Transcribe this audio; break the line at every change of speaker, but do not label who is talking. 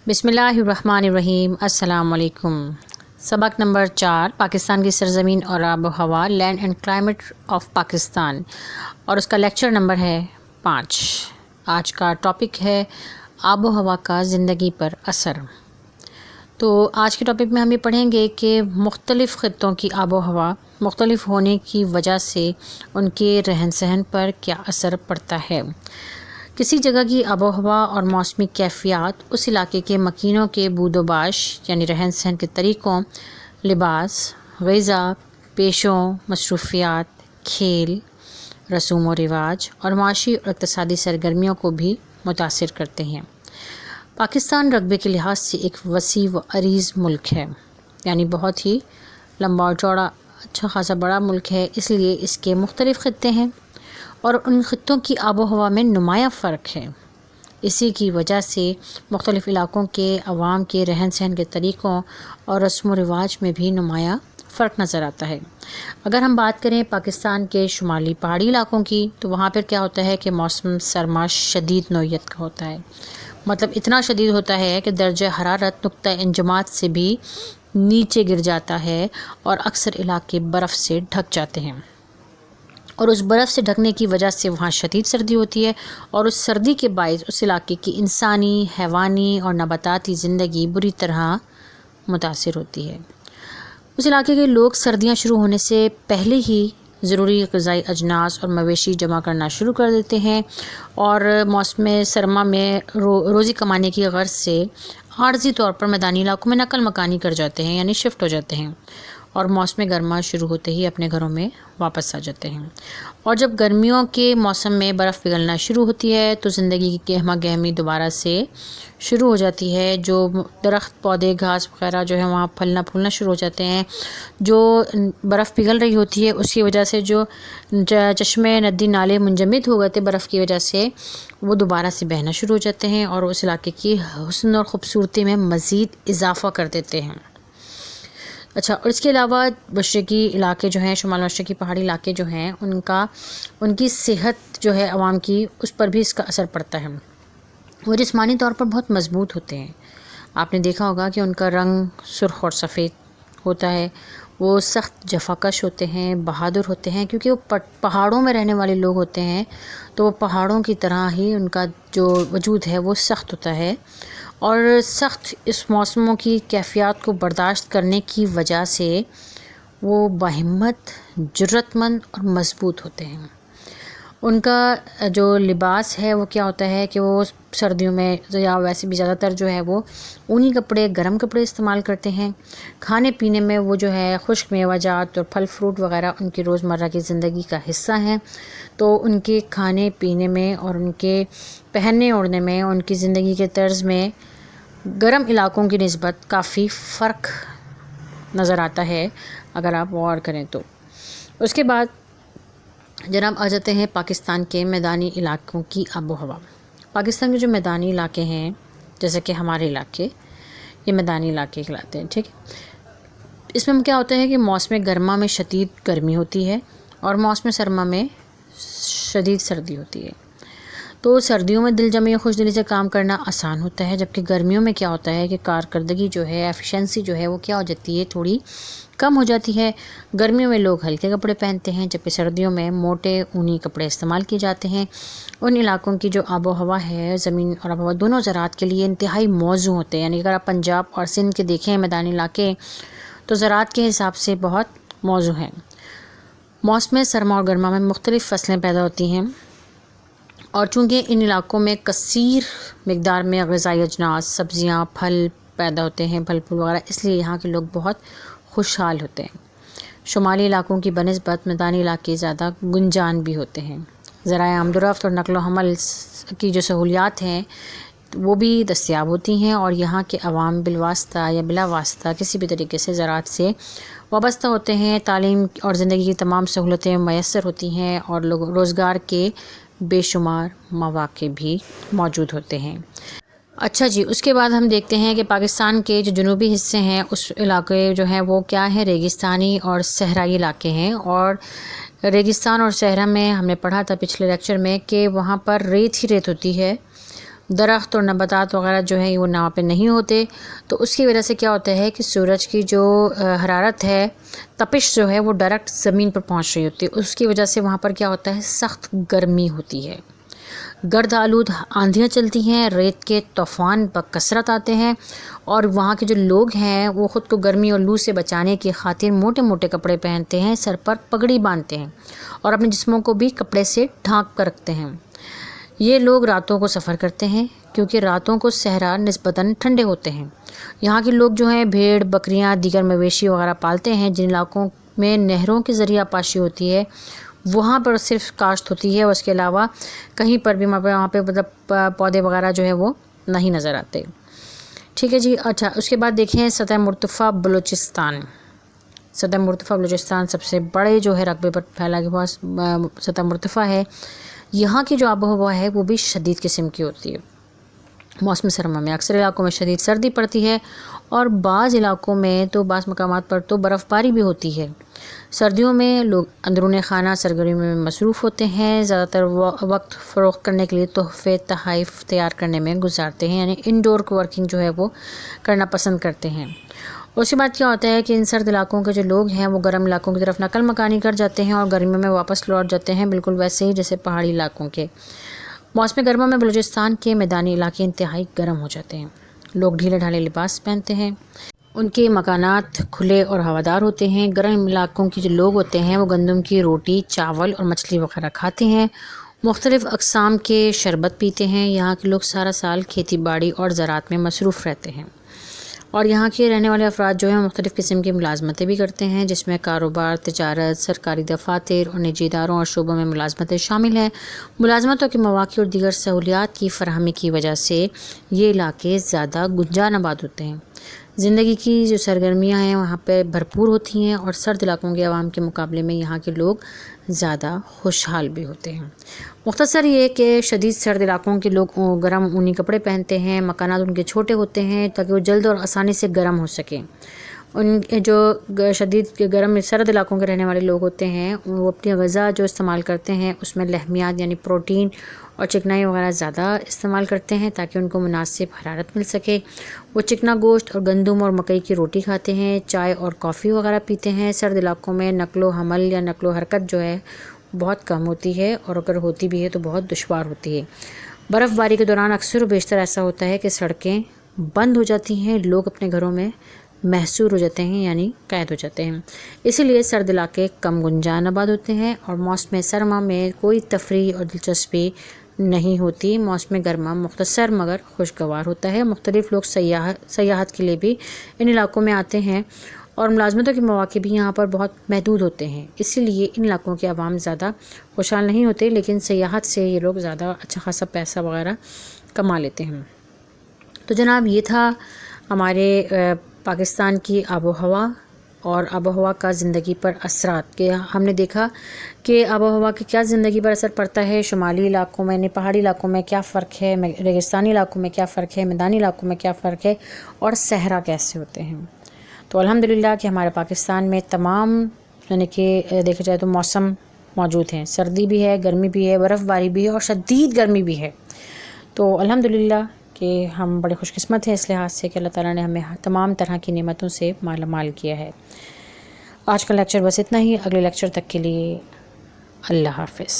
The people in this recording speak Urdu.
بسم اللہ الرحمن الرحیم۔ السلام علیکم۔ سبق نمبر 4، پاکستان کی سرزمین اور آب و ہوا، land and climate of Pakistan, اور اس کا لیکچر نمبر ہے 5۔ آج کا ٹاپک ہے آب و ہوا کا زندگی پر اثر۔ تو آج کے ٹاپک میں ہم یہ پڑھیں گے کہ مختلف خطوں کی آب و ہوا مختلف ہونے کی وجہ سے ان کے رہن سہن پر کیا اثر پڑتا ہے۔ کسی جگہ کی آب و ہوا اور موسمی کیفیات اس علاقے کے مکینوں کے بود و باش یعنی رہن سہن کے طریقوں، لباس، غذا، پیشوں، مصروفیات، کھیل، رسوم و رواج اور معاشی اور اقتصادی سرگرمیوں کو بھی متاثر کرتے ہیں۔ پاکستان رقبے کے لحاظ سے ایک وسیع و عریض ملک ہے، یعنی بہت ہی لمبا اور چوڑا اچھا خاصا بڑا ملک ہے، اس لیے اس کے مختلف خطے ہیں اور ان خطوں کی آب و ہوا میں نمایاں فرق ہے۔ اسی کی وجہ سے مختلف علاقوں کے عوام کے رہن سہن کے طریقوں اور رسم و رواج میں بھی نمایاں فرق نظر آتا ہے۔ اگر ہم بات کریں پاکستان کے شمالی پہاڑی علاقوں کی، تو وہاں پر کیا ہوتا ہے کہ موسم سرما شدید نوعیت کا ہوتا ہے، مطلب اتنا شدید ہوتا ہے کہ درجہ حرارت نقطہ انجماد سے بھی نیچے گر جاتا ہے اور اکثر علاقے برف سے ڈھک جاتے ہیں، اور اس برف سے ڈھکنے کی وجہ سے وہاں شدید سردی ہوتی ہے، اور اس سردی کے باعث اس علاقے کی انسانی، حیوانی اور نباتاتی زندگی بری طرح متاثر ہوتی ہے۔ اس علاقے کے لوگ سردیاں شروع ہونے سے پہلے ہی ضروری غذائی اجناس اور مویشی جمع کرنا شروع کر دیتے ہیں، اور موسم سرما میں روزی کمانے کی غرض سے عارضی طور پر میدانی علاقوں میں نقل مکانی کر جاتے ہیں، یعنی شفٹ ہو جاتے ہیں، اور موسم گرما شروع ہوتے ہی اپنے گھروں میں واپس آ جاتے ہیں۔ اور جب گرمیوں کے موسم میں برف پگھلنا شروع ہوتی ہے تو زندگی کی گہما گہمی دوبارہ سے شروع ہو جاتی ہے۔ جو درخت، پودے، گھاس وغیرہ جو ہے وہاں پھلنا پھولنا شروع ہو جاتے ہیں۔ جو برف پگھل رہی ہوتی ہے اس کی وجہ سے جو چشمے، ندی، نالے منجمد ہو گئے تھے برف کی وجہ سے، وہ دوبارہ سے بہنا شروع ہو جاتے ہیں اور اس علاقے کی حسن اور خوبصورتی میں مزید اضافہ کر دیتے ہیں۔ اچھا، اور اس کے علاوہ مشرقی علاقے جو ہیں، شمال مشرقی پہاڑی علاقے جو ہیں، ان کی صحت جو ہے عوام کی، اس پر بھی اس کا اثر پڑتا ہے۔ وہ جسمانی طور پر بہت مضبوط ہوتے ہیں۔ آپ نے دیکھا ہوگا کہ ان کا رنگ سرخ اور سفید ہوتا ہے۔ وہ سخت جفاکش ہوتے ہیں، بہادر ہوتے ہیں، کیونکہ وہ پہاڑوں میں رہنے والے لوگ ہوتے ہیں، تو وہ پہاڑوں کی طرح ہی ان کا جو وجود ہے وہ سخت ہوتا ہے، اور سخت اس موسموں کی کیفیات کو برداشت کرنے کی وجہ سے وہ باہمت، جرأت مند اور مضبوط ہوتے ہیں۔ ان کا جو لباس ہے وہ کیا ہوتا ہے کہ وہ سردیوں میں یا ویسے بھی زیادہ تر جو ہے وہ اونی کپڑے، گرم کپڑے استعمال کرتے ہیں۔ کھانے پینے میں وہ جو ہے خشک میوہ جات اور پھل فروٹ وغیرہ ان کی روزمرہ کی زندگی کا حصہ ہیں، تو ان کے کھانے پینے میں اور ان کے پہننے اوڑھنے میں، ان کی زندگی کے طرز میں گرم علاقوں کی نسبت کافی فرق نظر آتا ہے اگر آپ غور کریں تو۔ اس کے بعد جناب آ جاتے ہیں پاکستان کے میدانی علاقوں کی آب و ہوا۔ پاکستان کے جو میدانی علاقے ہیں، جیسے کہ ہمارے علاقے، یہ میدانی علاقے کہلاتے ہیں، ٹھیک ہے۔ اس میں کیا ہوتا ہے کہ موسم گرما میں شدید گرمی ہوتی ہے اور موسم سرما میں شدید سردی ہوتی ہے۔ تو سردیوں میں دل جمی خوش دلی سے کام کرنا آسان ہوتا ہے، جبکہ گرمیوں میں کیا ہوتا ہے کہ کارکردگی جو ہے، ایفیشنسی جو ہے وہ کیا ہو جاتی ہے، تھوڑی کم ہو جاتی ہے۔ گرمیوں میں لوگ ہلکے کپڑے پہنتے ہیں، جبکہ سردیوں میں موٹے اونی کپڑے استعمال کیے جاتے ہیں۔ ان علاقوں کی جو آب و ہوا ہے، زمین اور آب و ہوا دونوں زراعت کے لیے انتہائی موزوں ہوتے ہیں، یعنی اگر آپ پنجاب اور سندھ کے دیکھیں میدانی علاقے، تو زراعت کے حساب سے بہت موزوں ہیں۔ موسم سرما اور گرما میں مختلف فصلیں پیدا ہوتی ہیں، اور چونکہ ان علاقوں میں کثیر مقدار میں غذائی اجناس، سبزیاں، پھل پیدا ہوتے ہیں، پھل پھول وغیرہ، اس لیے یہاں کے لوگ بہت خوشحال ہوتے ہیں۔ شمالی علاقوں کی بنسبت میدانی علاقے زیادہ گنجان بھی ہوتے ہیں۔ ذرائع آمد و رفت اور نقل و حمل کی جو سہولیات ہیں وہ بھی دستیاب ہوتی ہیں، اور یہاں کے عوام بالواسطہ یا بلا واسطہ کسی بھی طریقے سے زراعت سے وابستہ ہوتے ہیں۔ تعلیم اور زندگی کی تمام سہولتیں میسر ہوتی ہیں، اور روزگار کے بے شمار مواقع بھی موجود ہوتے ہیں۔ اچھا جی، اس کے بعد ہم دیکھتے ہیں کہ پاکستان کے جو جنوبی حصے ہیں اس علاقے جو ہیں وہ کیا ہیں، ریگستانی اور صحرائی علاقے ہیں، اور ریگستان اور صحرا میں ہم نے پڑھا تھا پچھلے لیکچر میں کہ وہاں پر ریت ہی ریت ہوتی ہے، درخت اور نباتات وغیرہ جو ہیں وہ وہاں پہ نہیں ہوتے، تو اس کی وجہ سے کیا ہوتا ہے کہ سورج کی جو حرارت ہے، تپش جو ہے وہ ڈائریکٹ زمین پر پہنچ رہی ہوتی ہے، اس کی وجہ سے وہاں پر کیا ہوتا ہے، سخت گرمی ہوتی ہے، گرد آلود آندھیاں چلتی ہیں، ریت کے طوفان بکثرت آتے ہیں، اور وہاں کے جو لوگ ہیں وہ خود کو گرمی اور لو سے بچانے کی خاطر موٹے موٹے کپڑے پہنتے ہیں، سر پر پگڑی باندھتے ہیں اور اپنے جسموں کو بھی کپڑے سے ڈھانپ کر رکھتے ہیں۔ یہ لوگ راتوں کو سفر کرتے ہیں کیونکہ راتوں کو صحرا نسبتاً ٹھنڈے ہوتے ہیں۔ یہاں کے لوگ جو ہیں بھیڑ، بکریاں، دیگر مویشی وغیرہ پالتے ہیں۔ جن علاقوں میں نہروں کے ذریعہ پاشی ہوتی ہے وہاں پر صرف کاشت ہوتی ہے، اور اس کے علاوہ کہیں پر بھی وہاں پہ مطلب پودے وغیرہ جو ہے وہ نہیں نظر آتے۔ ٹھیک ہے جی۔ اچھا، اس کے بعد دیکھیں سطح مرتفع بلوچستان۔ سطح مرتفع بلوچستان سب سے بڑے جو ہے رقبے پر پھیلا ہوا سطح مرتفع ہے۔ یہاں کی جو آب و ہوا ہے وہ بھی شدید قسم کی ہوتی ہے۔ موسم سرما میں اکثر علاقوں میں شدید سردی پڑتی ہے، اور بعض علاقوں میں تو بعض مقامات پر تو برف باری بھی ہوتی ہے۔ سردیوں میں لوگ اندرون خانہ سرگرمیوں میں مصروف ہوتے ہیں، زیادہ تر وقت فروخت کرنے کے لیے تحفے تحائف تیار کرنے میں گزارتے ہیں، یعنی انڈور ورکنگ جو ہے وہ کرنا پسند کرتے ہیں۔ اس کے بعد کیا ہوتا ہے کہ ان سرد علاقوں کے جو لوگ ہیں وہ گرم علاقوں کی طرف نقل مکانی کر جاتے ہیں اور گرمیوں میں واپس لوٹ جاتے ہیں، بالکل ویسے ہی جیسے پہاڑی علاقوں کے۔ موسم گرما میں بلوچستان کے میدانی علاقے انتہائی گرم ہو جاتے ہیں۔ لوگ ڈھیلے ڈھالے لباس پہنتے ہیں، ان کے مکانات کھلے اور ہوادار ہوتے ہیں۔ گرم علاقوں کے جو لوگ ہوتے ہیں وہ گندم کی روٹی، چاول اور مچھلی وغیرہ کھاتے ہیں، مختلف اقسام کے شربت پیتے ہیں۔ یہاں کے لوگ سارا سال کھیتی باڑی اور زراعت میں مصروف رہتے ہیں، اور یہاں کے رہنے والے افراد جو ہیں مختلف قسم کی ملازمتیں بھی کرتے ہیں، جس میں کاروبار، تجارت، سرکاری دفاتر اور نجی اداروں اور شعبوں میں ملازمتیں شامل ہیں۔ ملازمتوں کے مواقع اور دیگر سہولیات کی فراہمی کی وجہ سے یہ علاقے زیادہ گنجان آباد ہوتے ہیں۔ زندگی کی جو سرگرمیاں ہیں وہاں پہ بھرپور ہوتی ہیں، اور سرد علاقوں کے عوام کے مقابلے میں یہاں کے لوگ زیادہ خوشحال بھی ہوتے ہیں۔ مختصر یہ کہ شدید سرد علاقوں کے لوگ گرم اونی کپڑے پہنتے ہیں، مکانات ان کے چھوٹے ہوتے ہیں تاکہ وہ جلد اور آسانی سے گرم ہو سکیں۔ ان جو شدید گرم سرد علاقوں کے رہنے والے لوگ ہوتے ہیں وہ اپنی غذا جو استعمال کرتے ہیں اس میں لحمیات یعنی پروٹین اور چکنائی وغیرہ زیادہ استعمال کرتے ہیں تاکہ ان کو مناسب حرارت مل سکے۔ وہ چکنا گوشت اور گندم اور مکئی کی روٹی کھاتے ہیں، چائے اور کافی وغیرہ پیتے ہیں۔ سرد علاقوں میں نقل و حمل یا نقل و حرکت جو ہے بہت کم ہوتی ہے، اور اگر ہوتی بھی ہے تو بہت دشوار ہوتی ہے۔ برف باری کے دوران اکثر و بیشتر ایسا ہوتا ہے کہ سڑکیں بند ہو جاتی ہیں، لوگ اپنے گھروں میں محصور ہو جاتے ہیں یعنی قید ہو جاتے ہیں۔ اسی لیے سرد علاقے کم گنجان آباد ہوتے ہیں، اور موسم سرما میں کوئی تفریح اور دلچسپی نہیں ہوتی۔ موسم گرما مختصر مگر خوشگوار ہوتا ہے۔ مختلف لوگ سیاحت کے لیے بھی ان علاقوں میں آتے ہیں، اور ملازمتوں کے مواقع بھی یہاں پر بہت محدود ہوتے ہیں، اسی لیے ان علاقوں کے عوام زیادہ خوشحال نہیں ہوتے، لیکن سیاحت سے یہ لوگ زیادہ اچھا خاصا پیسہ وغیرہ کما لیتے ہیں۔ تو جناب یہ تھا ہمارے پاکستان کی آب و ہوا اور آب و ہوا کا زندگی پر اثرات، کہ ہم نے دیکھا کہ آب و ہوا کے کیا زندگی پر اثر پڑتا ہے، شمالی علاقوں میں یعنی پہاڑی علاقوں میں کیا فرق ہے، ریگستانی علاقوں میں کیا فرق ہے، میدانی علاقوں میں کیا فرق ہے، اور صحرا کیسے ہوتے ہیں۔ تو الحمدللہ کہ ہمارے پاکستان میں تمام یعنی کہ دیکھا جائے تو موسم موجود ہیں، سردی بھی ہے، گرمی بھی ہے، برف باری بھی ہے، اور شدید گرمی بھی ہے۔ تو الحمدللہ کہ ہم بڑے خوش قسمت ہیں اس لحاظ سے کہ اللہ تعالیٰ نے ہمیں تمام طرح کی نعمتوں سے مالا مال کیا ہے۔ آج کا لیکچر بس اتنا ہی، اگلے لیکچر تک کے لیے اللہ حافظ۔